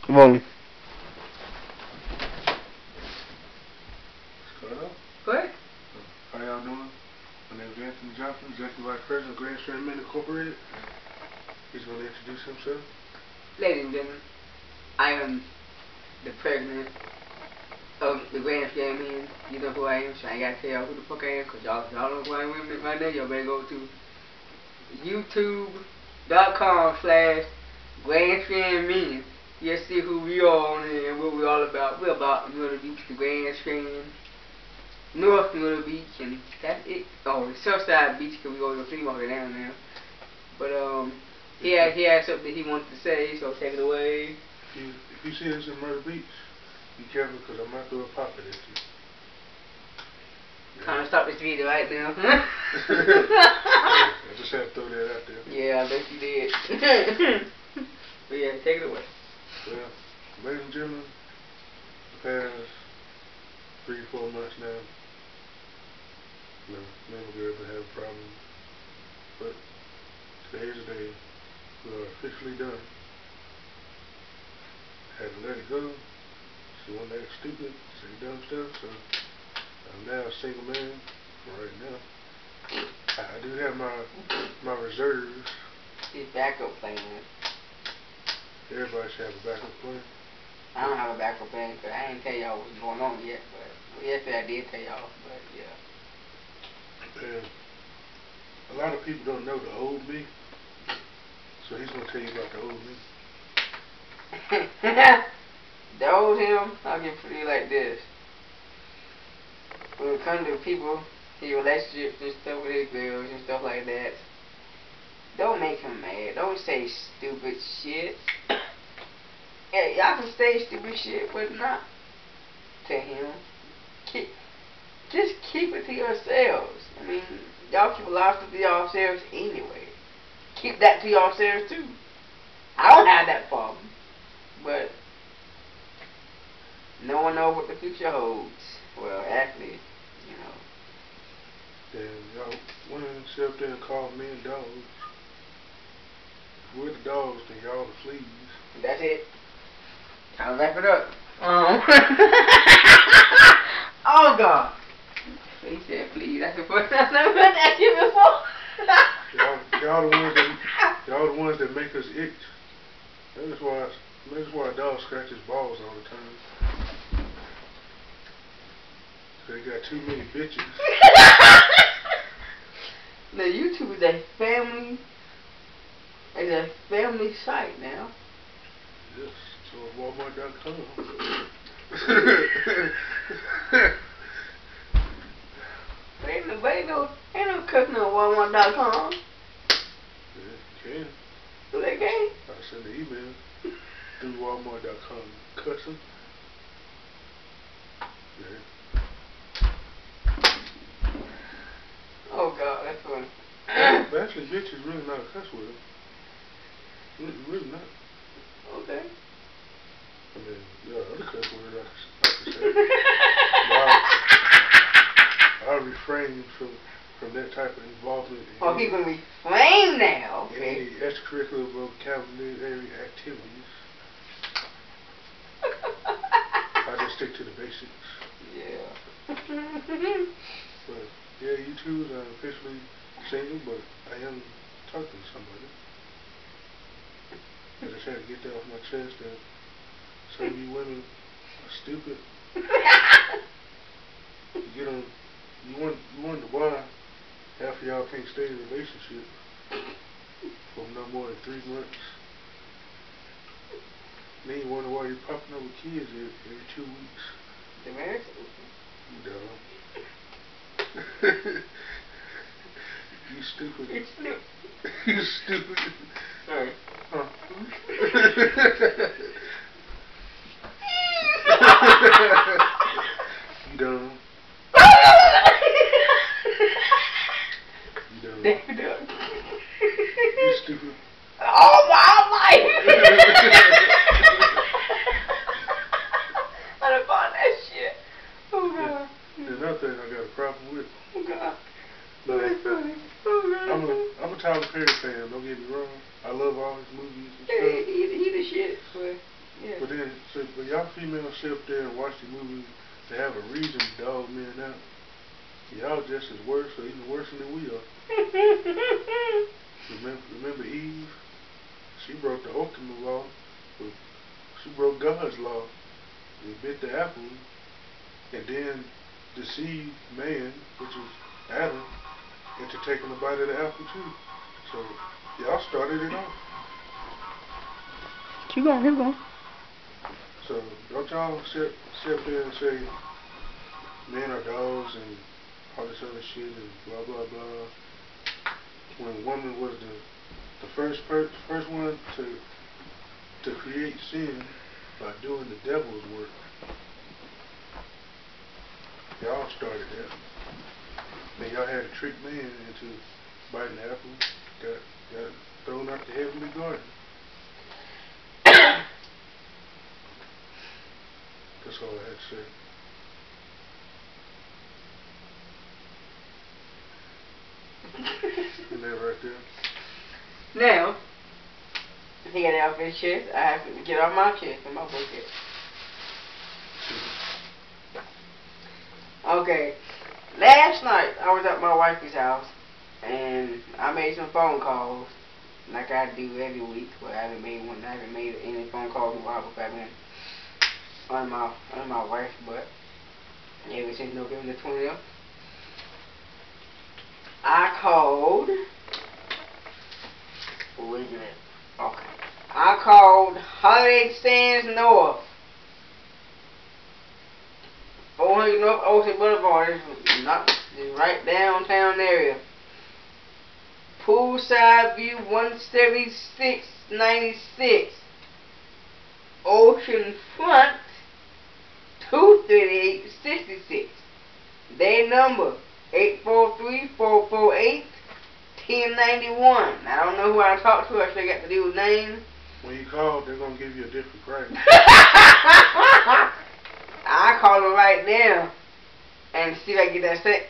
Come on. What? How y'all doing? My name is Anthony Johnson, Executive Vice President of Grand Strand Men Incorporated. He's going to introduce himself. Ladies and gentlemen, I am the president of the Grand Strand Men. You know who I am, so I ain't got to tell y'all who the fuck I am, because y'all know who I am right now. Y'all better go to youtube.com/Grand Strand Men. You'll see who we are on here and what we're all about. We're about Myrtle Beach, the Grand Strand, North Myrtle Beach, and that's it. Oh, the Southside Beach, because we go to the flea market down there. But he had something he wanted to say, so take it away. If you see us in Myrtle Beach, be careful, because I might throw a pop at you. Kind of stop this video right now. I just had to throw that out there. Yeah, I bet you did. But yeah, take it away. Well, ladies and gentlemen, the past 3-4 months now, men and girls have a problem. But today is the day we are officially done. Had to let it go. She wasn't that stupid, say dumb stuff, so I'm now a single man for right now. I do have my reserves. His backup plan. Everybody should have a backup plan. I don't have a backup plan because I ain't tell y'all what's going on yet, but yesterday I did tell y'all, but yeah. And a lot of people don't know the old me, so he's going to tell you about the old me. The old him, I'll give it to you like this. When it comes to people, his relationships and stuff with his girls and stuff like that, don't make him mad. Don't say stupid shit. Yeah, y'all can say stupid shit, but not to him. Just keep it to yourselves. I mean, y'all keep a lot of stuff to yourselves anyway. Keep that to yourselves too. I don't have that problem, but no one knows what the future holds. Well, actually, you know. And y'all women sit up there and call men dogs. If we're the dogs, then y'all the fleas. That's it. Time to wrap it up. Oh God. He said, please. That's the first time I've heard that shit before. y'all the ones that make us itch. That's why a dog scratches balls all the time. They got too many bitches. Now YouTube is a family. It's a family site now. Yes, so Walmart.com. Ain't no cussing on Walmart.com. Yeah, you can. So they can. I send an email through Walmart.com. Cussing. Yeah. Oh God, that's funny. But actually, bitch is really not a cuss word. Really not. Okay. I mean, yeah, other cuss word I could say. I'll refrain from that type of involvement. Oh, he's gonna refrain now. Okay. Any extracurricular vocabulary activities. I just stick to the basics. Yeah. But yeah, YouTube, I'm officially single, but I am talking to somebody. I just had to get that off my chest that some of you women are stupid. You wonder why half of y'all can't stay in a relationship for no more than 3 months. And then you wonder why you're popping up with kids every 2 weeks. The marriage? You You stupid. It's stupid. You stupid. Sorry. Huh. You dumb. You dumb. David Duck. You stupid. Oh my life! I done found that shit. Oh God. Another thing I got a problem with. Oh God. No, that's funny. Oh God. I'm a Tyler Perry fan, don't get me wrong. I love all his movies and stuff. He the shit, boy. But then, so, but y'all females sit up there and watch the movie to have a reason to dog men out. Y'all just as worse or even worse than we are. Remember Eve? She broke the ultimate law. She broke God's law and bit the apple and then deceived man, which is Adam, into taking a bite of the apple too. So y'all started it off. Keep going. So don't y'all sit there and say men are dogs and all this other shit and blah blah blah. When woman was the first one to create sin by doing the devil's work. Y'all started that. Then y'all had to trick man into biting the apple. Got thrown out the heavenly garden. That's all I had to say. And that right there. Now, he got it off his chest. I have to get off my chest and my bucket. Okay. Last night, I was at my wife's house, and I made some phone calls, like I do every week. But I haven't made any phone calls in a while because I've been on my wife's butt ever since November the 20th. I called. Wait a minute. Okay. I called Holiday Sands North. 400 North Ocean Boulevard. It's right downtown area. Poolside View 17696. Ocean Front 23866. Their number 843-448-1091. I don't know who I talked to. I should got the dude's name. When you call, they're gonna give you a different price. I call him right now and see if I get that same.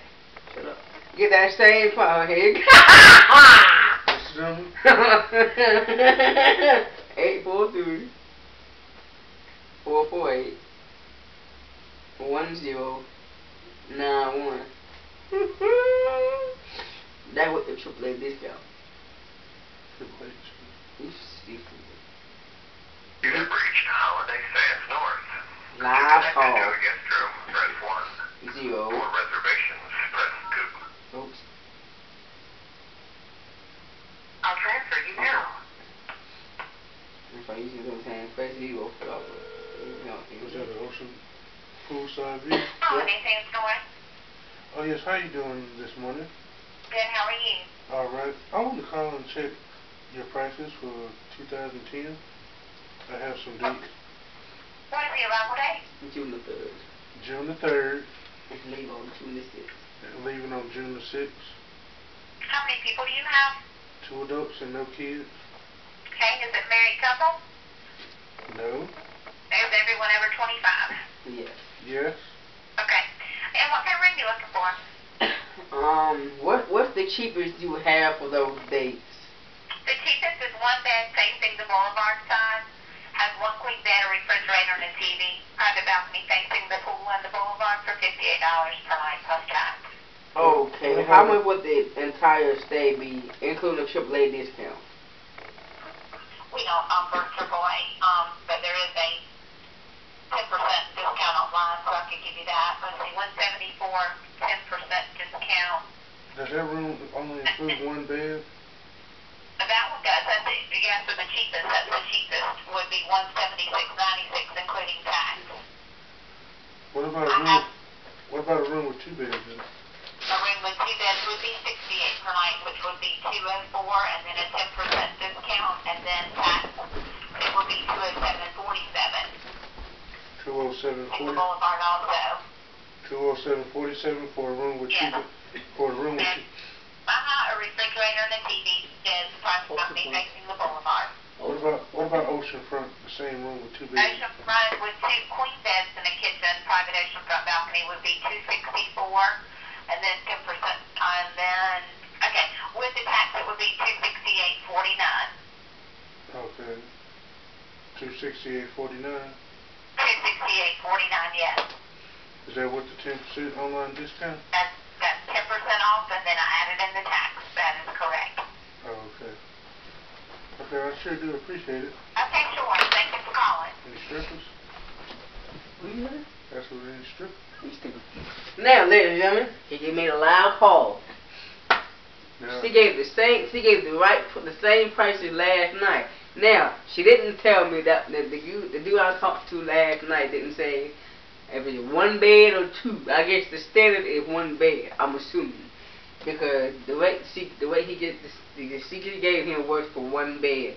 Shut up. Get that same phone here. What's the number? 843-448-1091. That with the AAA discount. AAA. You stupid. You have reached Holiday Sands North. Live To call. a guest room, press 1. 0. For reservations, press 2. Oops. I'll transfer you now. If I use it saying press 0 for all. Was that the Ocean Poolside View? Holiday Sands North. Oh yes, how you doing this morning? Good, how are you? Alright. I want to call and check your prices for 2010. I have some dates. What is the arrival date? June the 3rd. June the 3rd. And leave on June the 6th. And leaving on June the 6th. How many people do you have? 2 adults and no kids. Okay, is it married couple? No. Is everyone over 25? Yes. Yes. Okay. And what kind of ring are you looking for? What's the cheapest you have for those dates? The cheapest is one bed facing the boulevard side. Has one queen bed, a refrigerator, and a TV. Private balcony facing the pool and the boulevard for $58 per night plus tax. Okay. How much would the entire stay be, including the AAA discount? We don't offer AAA, but there is a 10% discount online, so I could give you that. Let's see, 174, 10% discount. Does that room only include one bed? That one does. That's it. Yes, for the cheapest. That's the cheapest. Would be 176.96, including tax. What about a room with 2 beds in it? A room with 2 beds would be $68 per night, which would be $204, and then a 10% discount, and then tax. It would be $207.47. 207.40. In the boulevard also. 207.47 for a room with 2 Yes. for a room with 2. A refrigerator and a TV is private company facing the boulevard. What about oceanfront? The same room with 2 beds. Oceanfront with 2 queen beds and a kitchen, private oceanfront balcony would be $264, and then 10%, and then with the tax it would be $268.49. Okay. $268.49. $268.49, yes. Is that with the 10% online discount? That's 10% off, and then I added in the tax. That is correct. Oh, okay. Okay, I sure do appreciate it. Okay, sure. Thank you for calling. Any strippers? What you heard? That's what any strippers. You stupid. Now, ladies and gentlemen, he made a loud call. Now, She gave the same price as last night. Now, she didn't tell me that the dude I talked to last night didn't say if it's one bed or two. I guess the standard is one bed, I'm assuming. Because the way he gets the secret gave him was for one bed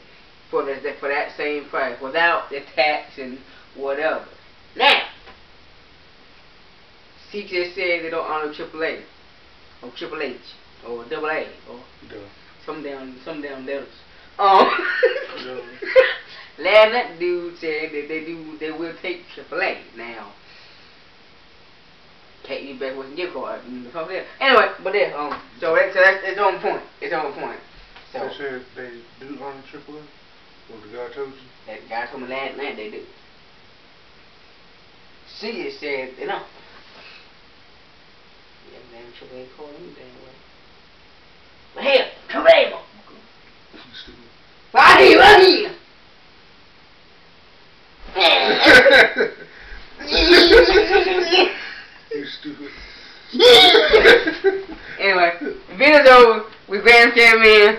for that same price without the tax and whatever. Now, she just said they don't honor AAA or Triple H or Double A or some damn letters. Duh. Last night dude said that they will take AAA now. Take you back with a gift card. Anyway, but yeah, so it's on point. It's on point. So They said they do honor AAA? What the guy told you? that guy told me last night they do. She just said they don't. Yeah, man, AAA called him damn well. But hell, AAA, motherfucker. Stupid. Right here. You stupid. Anyway, the video's over. We grandstand man.